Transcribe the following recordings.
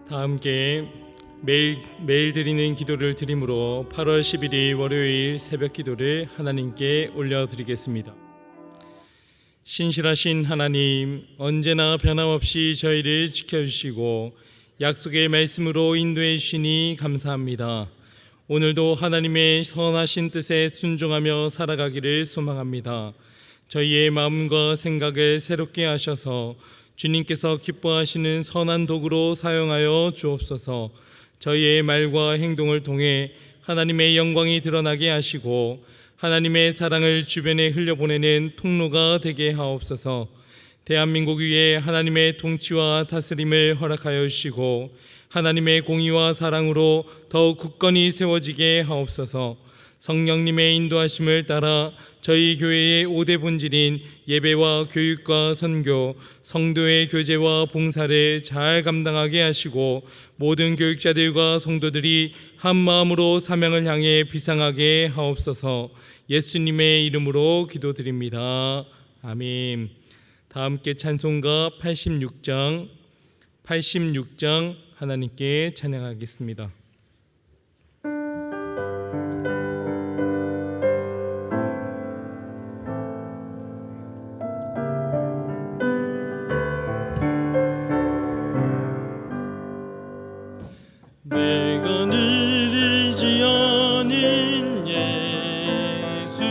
다 함께 매일 드리는 기도를 드림으로 8월 11일 월요일 새벽 기도를 하나님께 올려드리겠습니다. 신실하신 하나님, 언제나 변함없이 저희를 지켜주시고 약속의 말씀으로 인도해 주시니 감사합니다. 오늘도 하나님의 선하신 뜻에 순종하며 살아가기를 소망합니다. 저희의 마음과 생각을 새롭게 하셔서 주님께서 기뻐하시는 선한 도구로 사용하여 주옵소서. 저희의 말과 행동을 통해 하나님의 영광이 드러나게 하시고 하나님의 사랑을 주변에 흘려보내는 통로가 되게 하옵소서. 대한민국 위에 하나님의 통치와 다스림을 허락하여 주시고 하나님의 공의와 사랑으로 더욱 굳건히 세워지게 하옵소서. 성령님의 인도하심을 따라 저희 교회의 5대 본질인 예배와 교육과 선교, 성도의 교제와 봉사를 잘 감당하게 하시고 모든 교육자들과 성도들이 한 마음으로 사명을 향해 비상하게 하옵소서. 예수님의 이름으로 기도드립니다. 아멘. 다 함께 찬송가 86장 하나님께 찬양하겠습니다. 내가 느리지 않은 예수,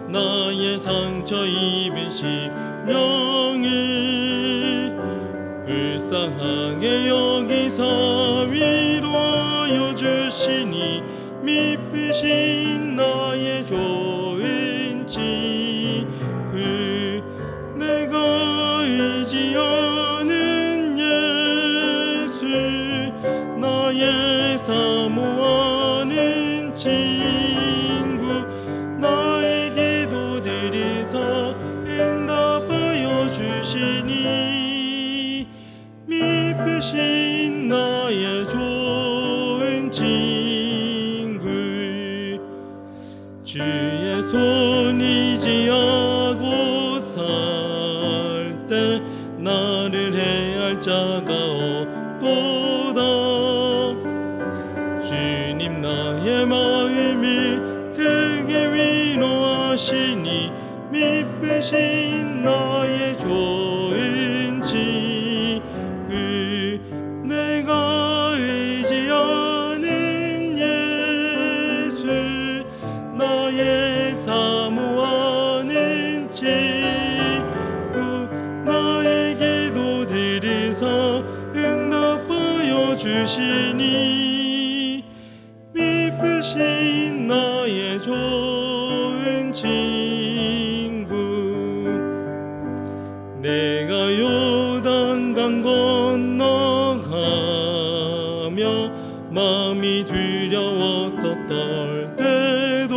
나의 상처 입은 심령을 불쌍하게 여기서 위로하여 주시니 미쁘신 나의 좋은 친구, 내가 의지하는 예수, 나의 사모하는 친구, 나의 기도 들으사 응답하여 주시니 미쁘신 나의 좋은 친구, 주의 손 의지하고 살 때 나를 해할 자가 없도다. 주님 나의 마음을 크게 위로하시니 미쁘신 나의 좋은 친구, 내가 의지하는 예수, 나의 사모하는 친구, 나의 기도 들으사 응답하여 주시니 미쁘신 나의 좋은 친구, 내가 요단강 건너가며 마음이 두려웠었던 때도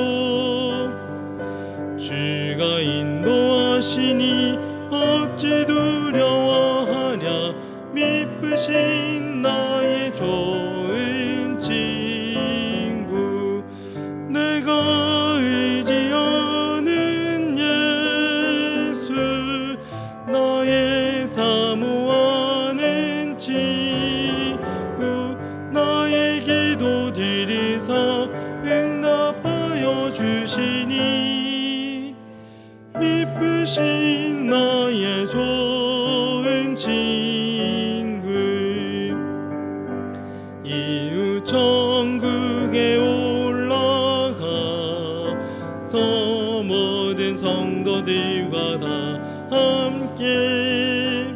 주가 인도하시니 어찌 두려워하랴. 미쁘신 나의 좋은 친구, 내가 의지하는 예수, 나의 사모하는 친구, 나의 기도 들으사 응답하여 주시니 미쁘신 나의 좋은 친구, 이웃 천국에 올라가서 모든 성도들과 다 함께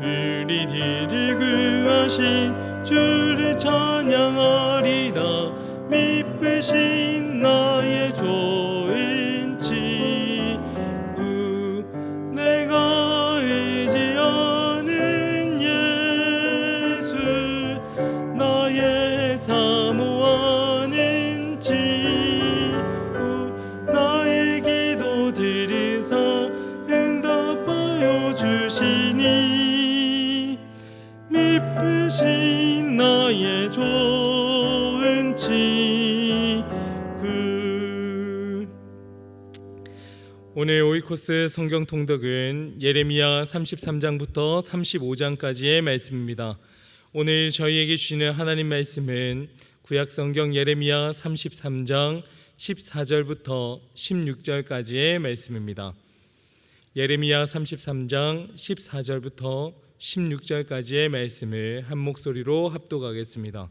우리들을 구하신 주를 찬양하리라. 미쁘신 나의 좋은 친구, 내가 의지하는 예수, 나의 사모하는 친구, 나의 기도 들으사 응답하여 주시니 미쁘신 나의 좋은 친구. 오늘 오이코스 성경 통독은 예레미야 33장부터 35장까지의 말씀입니다. 오늘 저희에게 주시는 하나님 말씀은 구약 성경 예레미야 33장 14절부터 16절까지의 말씀입니다. 예레미야 33장 14절부터 16절까지의 말씀을 한 목소리로 합독하겠습니다.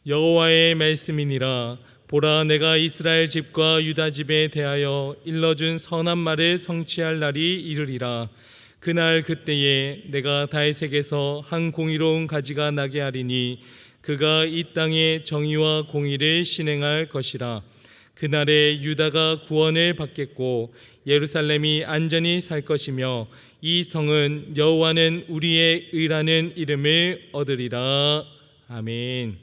여호와의 말씀이니라. 보라, 내가 이스라엘 집과 유다 집에 대하여 일러준 선한 말을 성취할 날이 이르리라. 그날 그때에 내가 다윗에게서 한 공의로운 가지가 나게 하리니 그가 이 땅에 정의와 공의를 실행할 것이라. 그날에 유다가 구원을 받겠고 예루살렘이 안전히 살 것이며 이 성은 여호와는 우리의 의라는 이름을 얻으리라. 아멘.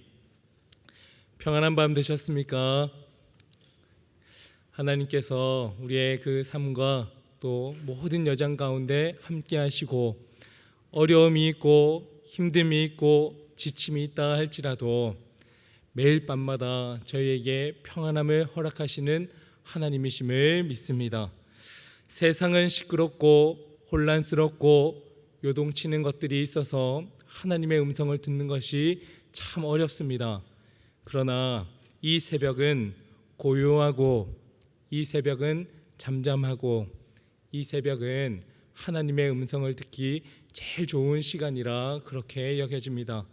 평안한 밤 되셨습니까? 하나님께서 우리의 그 삶과 또 모든 여정 가운데 함께 하시고 어려움이 있고 힘듦이 있고 지침이 있다 할지라도 매일 밤마다 저희에게 평안함을 허락하시는 하나님이심을 믿습니다. 세상은 시끄럽고 혼란스럽고 요동치는 것들이 있어서 하나님의 음성을 듣는 것이 참 어렵습니다. 그러나 이 새벽은 고요하고 이 새벽은 잠잠하고 이 새벽은 하나님의 음성을 듣기 제일 좋은 시간이라 그렇게 여겨집니다.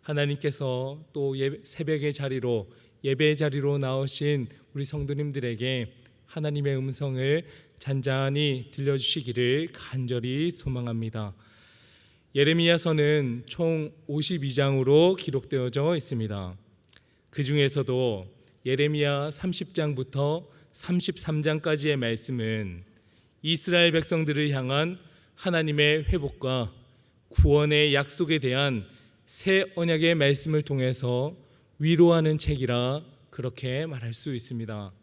하나님께서 또 새벽의 자리로 예배의 자리로 나오신 우리 성도님들에게 하나님의 음성을 잔잔히 들려주시기를 간절히 소망합니다. 예레미야서는 총 52장으로 기록되어져 있습니다. 그 중에서도 예레미야 30장부터 33장까지의 말씀은 이스라엘 백성들을 향한 하나님의 회복과 구원의 약속에 대한 새 언약의 말씀을 통해서 위로하는 책이라 그렇게 말할 수 있습니다.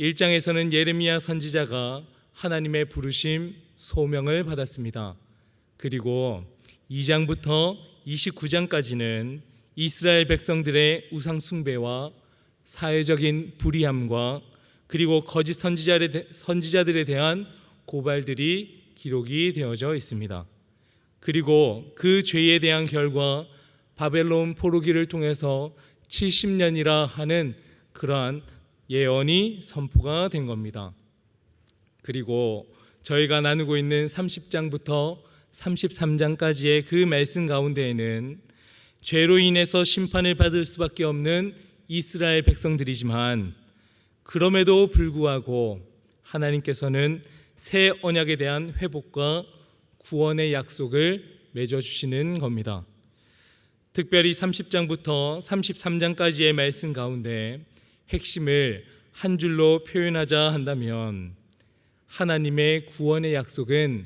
1장에서는 예레미야 선지자가 하나님의 부르심, 소명을 받았습니다. 그리고 2장부터 29장까지는 이스라엘 백성들의 우상 숭배와 사회적인 불의함과 그리고 거짓 선지자들에 대한 고발들이 기록이 되어져 있습니다. 그리고 그 죄에 대한 결과 바벨론 포로기를 통해서 70년이라 하는 그러한 예언이 선포가 된 겁니다. 그리고 저희가 나누고 있는 30장부터 33장까지의 그 말씀 가운데에는 죄로 인해서 심판을 받을 수밖에 없는 이스라엘 백성들이지만 그럼에도 불구하고 하나님께서는 새 언약에 대한 회복과 구원의 약속을 맺어주시는 겁니다. 특별히 30장부터 33장까지의 말씀 가운데 핵심을 한 줄로 표현하자 한다면 하나님의 구원의 약속은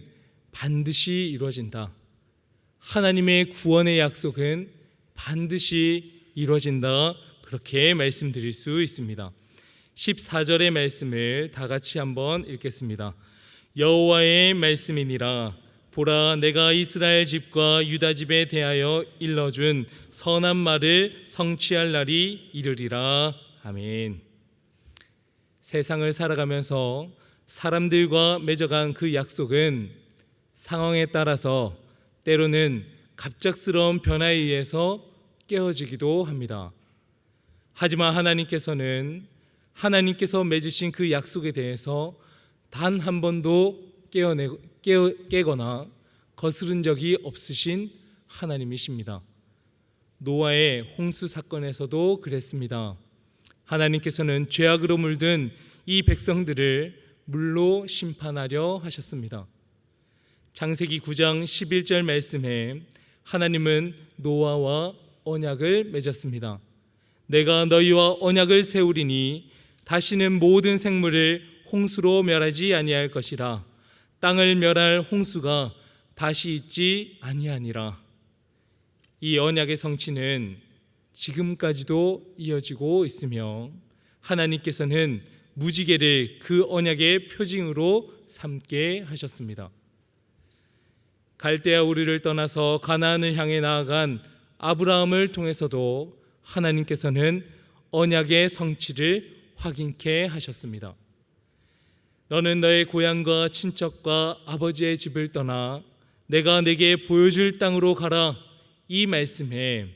반드시 이루어진다. 하나님의 구원의 약속은 반드시 이루어진다. 그렇게 말씀드릴 수 있습니다. 14절의 말씀을 다 같이 한번 읽겠습니다. 여호와의 말씀이니라. 보라, 내가 이스라엘 집과 유다 집에 대하여 일러준 선한 말을 성취할 날이 이르리라. 아멘. 세상을 살아가면서 사람들과 맺어간 그 약속은 상황에 따라서 때로는 갑작스러운 변화에 의해서 깨어지기도 합니다. 하지만 하나님께서 맺으신 그 약속에 대해서 단 한 번도 깨거나 거스른 적이 없으신 하나님이십니다. 노아의 홍수 사건에서도 그랬습니다. 하나님께서는 죄악으로 물든 이 백성들을 물로 심판하려 하셨습니다. 창세기 9장 11절 말씀에 하나님은 노아와 언약을 맺었습니다. 내가 너희와 언약을 세우리니 다시는 모든 생물을 홍수로 멸하지 아니할 것이라. 땅을 멸할 홍수가 다시 있지 아니하니라. 이 언약의 성취는 지금까지도 이어지고 있으며 하나님께서는 무지개를 그 언약의 표징으로 삼게 하셨습니다. 갈대아 우르를 떠나서 가나안을 향해 나아간 아브라함을 통해서도 하나님께서는 언약의 성취를 확인케 하셨습니다. 너는 너의 고향과 친척과 아버지의 집을 떠나 내가 내게 보여줄 땅으로 가라. 이 말씀에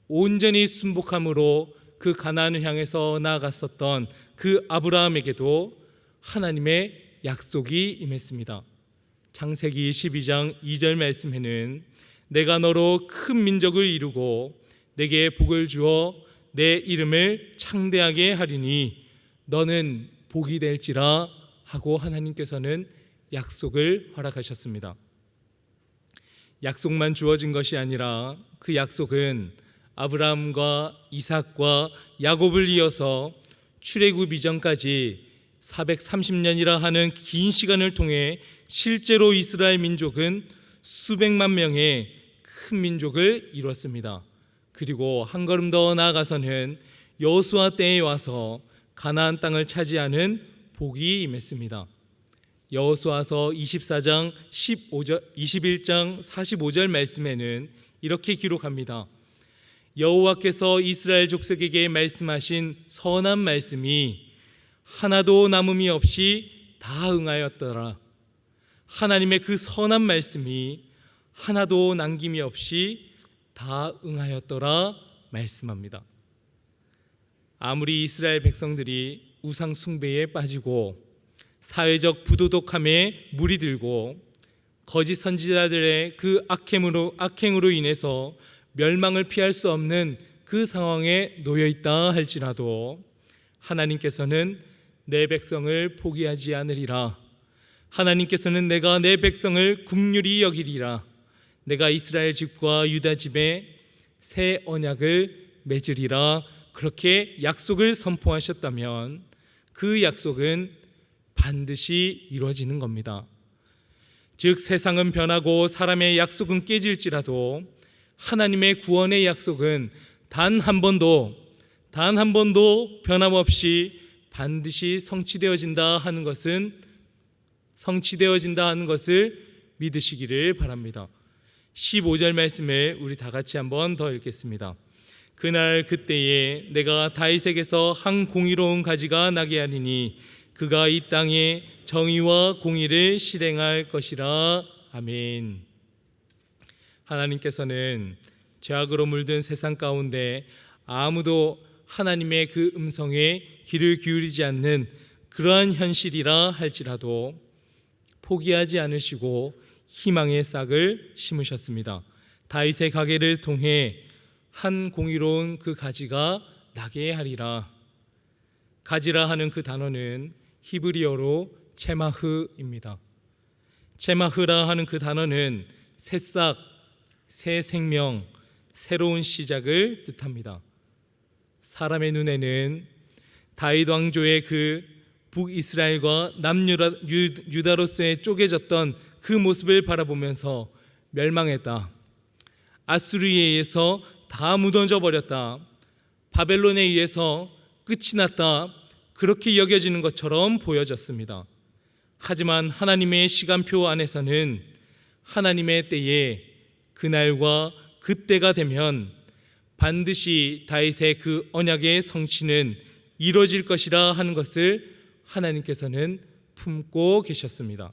온전히 순복함으로 그 가나안을 향해서 나아갔었던 그 아브라함에게도 하나님의 약속이 임했습니다. 창세기 12장 2절 말씀에는 내가 너로 큰 민족을 이루고 내게 복을 주어 내 이름을 창대하게 하리니 너는 복이 될지라 하고 하나님께서는 약속을 허락하셨습니다. 약속만 주어진 것이 아니라 그 약속은 아브라함과 이삭과 야곱을 이어서 출애굽 이전까지 430년이라 하는 긴 시간을 통해 실제로 이스라엘 민족은 수백만 명의 큰 민족을 이뤘습니다. 그리고 한 걸음 더 나아가서는 여호수아 때에 와서 가나안 땅을 차지하는 복이 임했습니다. 여호수아서 24장 21장 45절 말씀에는 이렇게 기록합니다. 여호와께서 이스라엘 족속에게 말씀하신 선한 말씀이 하나도 남음이 없이 다 응하였더라. 하나님의 그 선한 말씀이 하나도 남김이 없이 다 응하였더라 말씀합니다. 아무리 이스라엘 백성들이 우상 숭배에 빠지고 사회적 부도덕함에 물이 들고 거짓 선지자들의 그 악행으로 인해서 멸망을 피할 수 없는 그 상황에 놓여 있다 할지라도 하나님께서는 내 백성을 포기하지 않으리라. 하나님께서는 내가 내 백성을 긍휼히 여기리라. 내가 이스라엘 집과 유다 집에 새 언약을 맺으리라. 그렇게 약속을 선포하셨다면 그 약속은 반드시 이루어지는 겁니다. 즉 세상은 변하고 사람의 약속은 깨질지라도 하나님의 구원의 약속은 단 한 번도 변함없이 반드시 성취되어진다 하는 것을 믿으시기를 바랍니다. 15절 말씀을 우리 다 같이 한번 더 읽겠습니다. 그날 그때에 내가 다윗에게서 한 공의로운 가지가 나게 하리니 그가 이 땅에 정의와 공의를 실행할 것이라. 아멘. 하나님께서는 죄악으로 물든 세상 가운데 아무도 하나님의 그 음성에 귀를 기울이지 않는 그러한 현실이라 할지라도 포기하지 않으시고 희망의 싹을 심으셨습니다. 다윗의 가계를 통해 한 공의로운 그 가지가 나게 하리라. 가지라 하는 그 단어는 히브리어로 체마흐입니다. 체마흐라 하는 그 단어는 새싹, 새 생명, 새로운 시작을 뜻합니다. 사람의 눈에는 다윗 왕조의 그 북이스라엘과 남유다로서의 쪼개졌던 그 모습을 바라보면서 멸망했다. 아수르에 의해서 다 무너져 버렸다. 바벨론에 의해서 끝이 났다. 그렇게 여겨지는 것처럼 보여졌습니다. 하지만 하나님의 시간표 안에서는 하나님의 때에 그날과 그때가 되면 반드시 다윗의 그 언약의 성취는 이루어질 것이라 하는 것을 하나님께서는 품고 계셨습니다.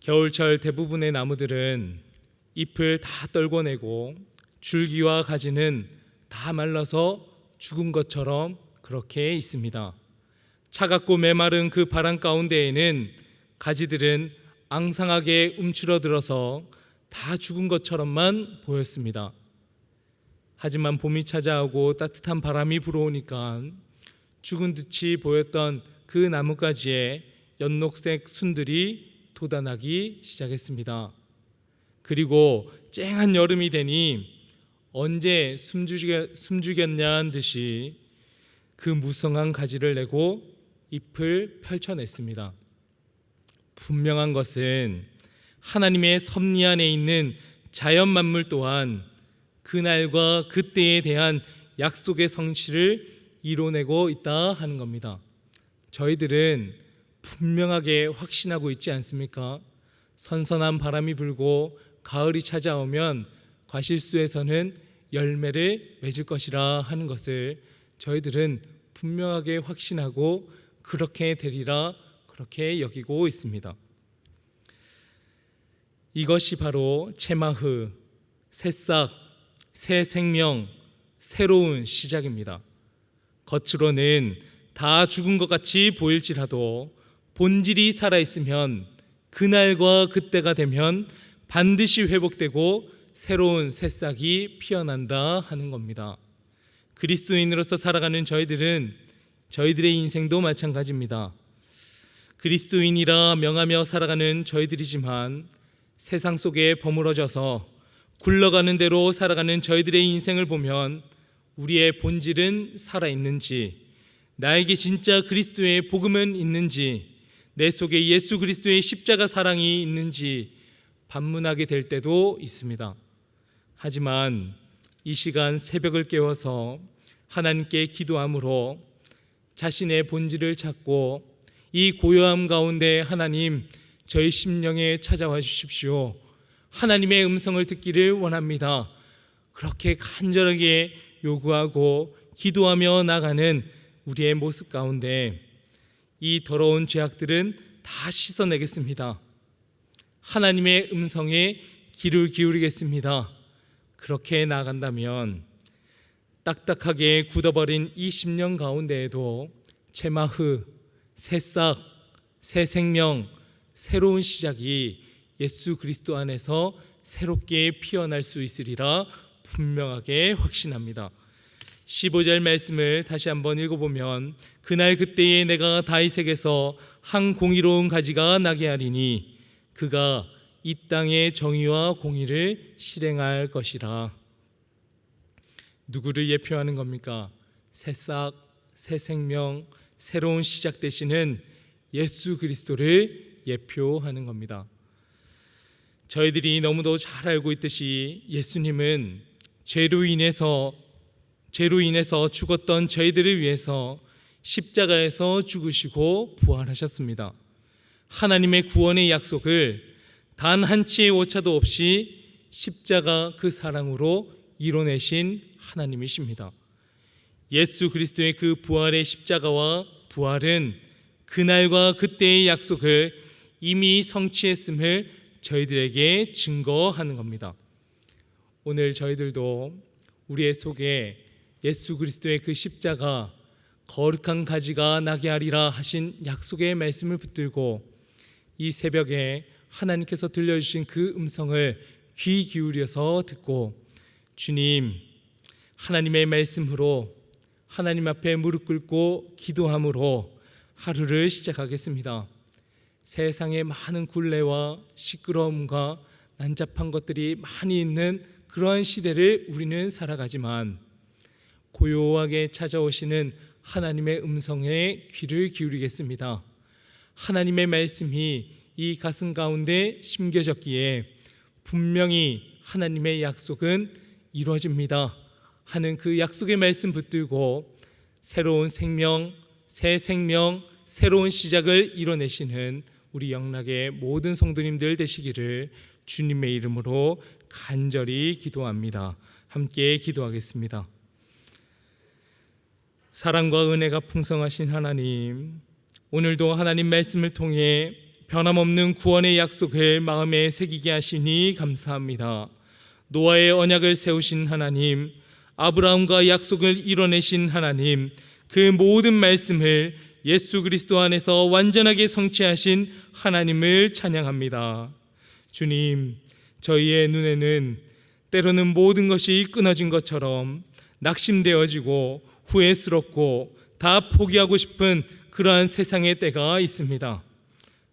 겨울철 대부분의 나무들은 잎을 다 떨궈내고 줄기와 가지는 다 말라서 죽은 것처럼 그렇게 있습니다. 차갑고 메마른 그 바람 가운데에는 가지들은 앙상하게 움츠러들어서 다 죽은 것처럼만 보였습니다. 하지만 봄이 찾아오고 따뜻한 바람이 불어오니까 죽은 듯이 보였던 그 나뭇가지에 연녹색 순들이 돋아나기 시작했습니다. 그리고 쨍한 여름이 되니 언제 숨죽였냐는 듯이 그 무성한 가지를 내고 잎을 펼쳐냈습니다. 분명한 것은 하나님의 섭리 안에 있는 자연 만물 또한 그날과 그때에 대한 약속의 성취를 이뤄내고 있다 하는 겁니다. 저희들은 분명하게 확신하고 있지 않습니까? 선선한 바람이 불고 가을이 찾아오면 과실수에서는 열매를 맺을 것이라 하는 것을 저희들은 분명하게 확신하고 그렇게 되리라 그렇게 여기고 있습니다. 이것이 바로 체마흐, 새싹, 새 생명, 새로운 시작입니다. 겉으로는 다 죽은 것 같이 보일지라도 본질이 살아있으면 그날과 그때가 되면 반드시 회복되고 새로운 새싹이 피어난다 하는 겁니다. 그리스도인으로서 살아가는 저희들의 인생도 마찬가지입니다. 그리스도인이라 명하며 살아가는 저희들이지만 세상 속에 버무러져서 굴러가는 대로 살아가는 저희들의 인생을 보면 우리의 본질은 살아있는지, 나에게 진짜 그리스도의 복음은 있는지, 내 속에 예수 그리스도의 십자가 사랑이 있는지 반문하게 될 때도 있습니다. 하지만 이 시간 새벽을 깨워서 하나님께 기도함으로 자신의 본질을 찾고 이 고요함 가운데 하나님, 저희 심령에 찾아와 주십시오. 하나님의 음성을 듣기를 원합니다. 그렇게 간절하게 요구하고 기도하며 나가는 우리의 모습 가운데 이 더러운 죄악들은 다 씻어내겠습니다. 하나님의 음성에 귀를 기울이겠습니다. 그렇게 나간다면 딱딱하게 굳어버린 이 심령 가운데에도 체마흐, 새싹, 새 생명, 새로운 시작이 예수 그리스도 안에서 새롭게 피어날 수 있으리라 분명하게 확신합니다. 15절 말씀을 다시 한번 읽어보면 그날 그때에 내가 다윗에게서 한 공의로운 가지가 나게 하리니 그가 이 땅의 정의와 공의를 실행할 것이라. 누구를 예표하는 겁니까? 새싹, 새 생명, 새로운 시작 되시는 예수 그리스도를 예표하는 겁니다. 저희들이 너무도 잘 알고 있듯이 예수님은 죄로 인해서 죽었던 저희들을 위해서 십자가에서 죽으시고 부활하셨습니다. 하나님의 구원의 약속을 단 한치의 오차도 없이 십자가 그 사랑으로 이뤄내신 하나님이십니다. 예수 그리스도의 그 부활의 십자가와 부활은 그날과 그때의 약속을 이미 성취했음을 저희들에게 증거하는 겁니다. 오늘 저희들도 우리의 속에 예수 그리스도의 그 십자가, 거룩한 가지가 나게 하리라 하신 약속의 말씀을 붙들고 이 새벽에 하나님께서 들려주신 그 음성을 귀 기울여서 듣고 주님, 하나님의 말씀으로 하나님 앞에 무릎 꿇고 기도함으로 하루를 시작하겠습니다. 세상에 많은 굴레와 시끄러움과 난잡한 것들이 많이 있는 그러한 시대를 우리는 살아가지만 고요하게 찾아오시는 하나님의 음성에 귀를 기울이겠습니다. 하나님의 말씀이 이 가슴 가운데 심겨졌기에 분명히 하나님의 약속은 이루어집니다 하는 그 약속의 말씀 붙들고 새로운 생명, 새 생명, 새로운 시작을 이뤄내시는 우리 영락의 모든 성도님들 되시기를 주님의 이름으로 간절히 기도합니다. 함께 기도하겠습니다. 사랑과 은혜가 풍성하신 하나님, 오늘도 하나님 말씀을 통해 변함없는 구원의 약속을 마음에 새기게 하시니 감사합니다. 노아의 언약을 세우신 하나님, 아브라함과 약속을 이뤄내신 하나님, 그 모든 말씀을 예수 그리스도 안에서 완전하게 성취하신 하나님을 찬양합니다. 주님, 저희의 눈에는 때로는 모든 것이 끊어진 것처럼 낙심되어지고 후회스럽고 다 포기하고 싶은 그러한 세상의 때가 있습니다.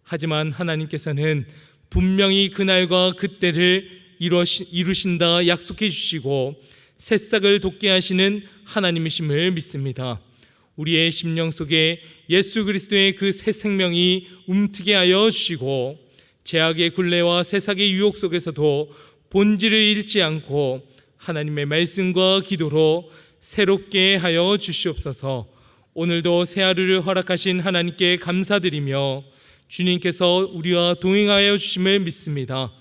하지만 하나님께서는 분명히 그날과 그때를 이루신다 약속해 주시고 새싹을 돋게 하시는 하나님이심을 믿습니다. 우리의 심령 속에 예수 그리스도의 그 새 생명이 움트게 하여 주시고 죄악의 굴레와 세상의 유혹 속에서도 본질을 잃지 않고 하나님의 말씀과 기도로 새롭게 하여 주시옵소서. 오늘도 새 하루를 허락하신 하나님께 감사드리며 주님께서 우리와 동행하여 주심을 믿습니다.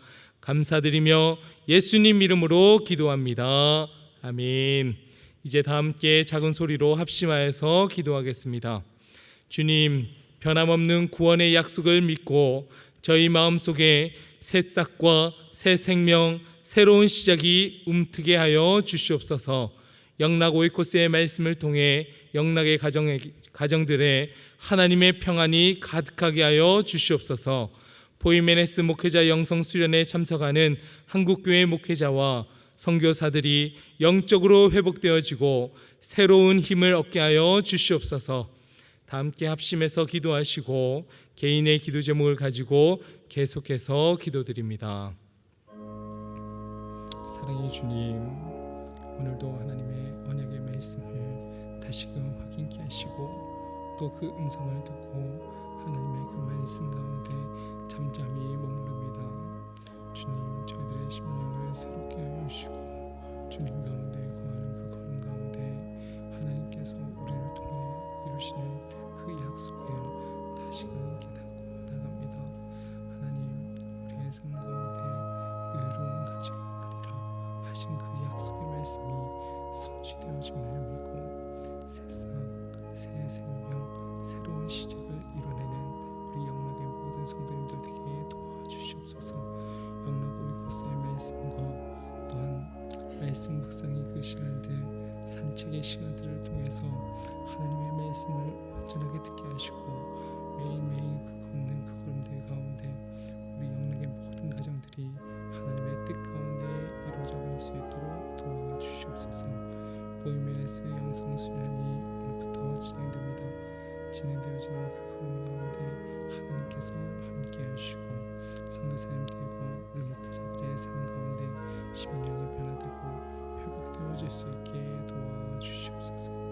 감사드리며 예수님 이름으로 기도합니다. 아멘. 이제 다 함께 작은 소리로 합심하여서 기도하겠습니다. 주님, 변함없는 구원의 약속을 믿고 저희 마음속에 새싹과 새 생명, 새로운 시작이 움트게 하여 주시옵소서. 영락 오이코스의 말씀을 통해 영락의 가정들의 하나님의 평안이 가득하게 하여 주시옵소서. 보이메네스 목회자 영성 수련에 참석하는 한국교회 목회자와 선교사들이 영적으로 회복되어지고 새로운 힘을 얻게 하여 주시옵소서. 다 함께 합심해서 기도하시고 개인의 기도 제목을 가지고 계속해서 기도드립니다. 사랑의 주님, 오늘도 하나님의 언약의 말씀을 다시금 확인케 하시고 또 그 음성을 듣고 하나님의 그 말씀 가운데 잠잠히 머무릅니다. 주님, 저희들의 심령을 새롭게 하여 주시고 주님 가운데 거하는 그 걸음 가운데 하나님께서 우리를 통해 이루시는 그 약속을 다시금 깨닫고 나갑니다. 하나님, 우리의 삶 가운데 의로운 가지가 나리라 하신 그 약속의 말씀이 성취되어짐을 믿고 새싹, 새 생명, 새로운 시작을 이뤄내는 우리 영락의 모든 성도님들 되게 도와주시옵소서. 영락 오이코스의 말씀과 또한 말씀 묵상의 그 시간들, 산책의 시간들을 통해서 하나님의 말씀을 완전하게 듣게 하시고 매일매일 그 걷는 그 걸음들 가운데 우리 영락의 모든 가정들이 하나님의 뜻 가운데 이루어져갈 수 있도록 도와주시옵소서. 보이메네스 영성 수련이 오늘부터 진행됩니다. 진행되어지는 그 걸음 가운데 하나님께서 함께 해주시고 성도사님들과 우리 목회자들의 삶 가운데 심령이 변화되고 회복되어질 수 있게 도와주시옵소서.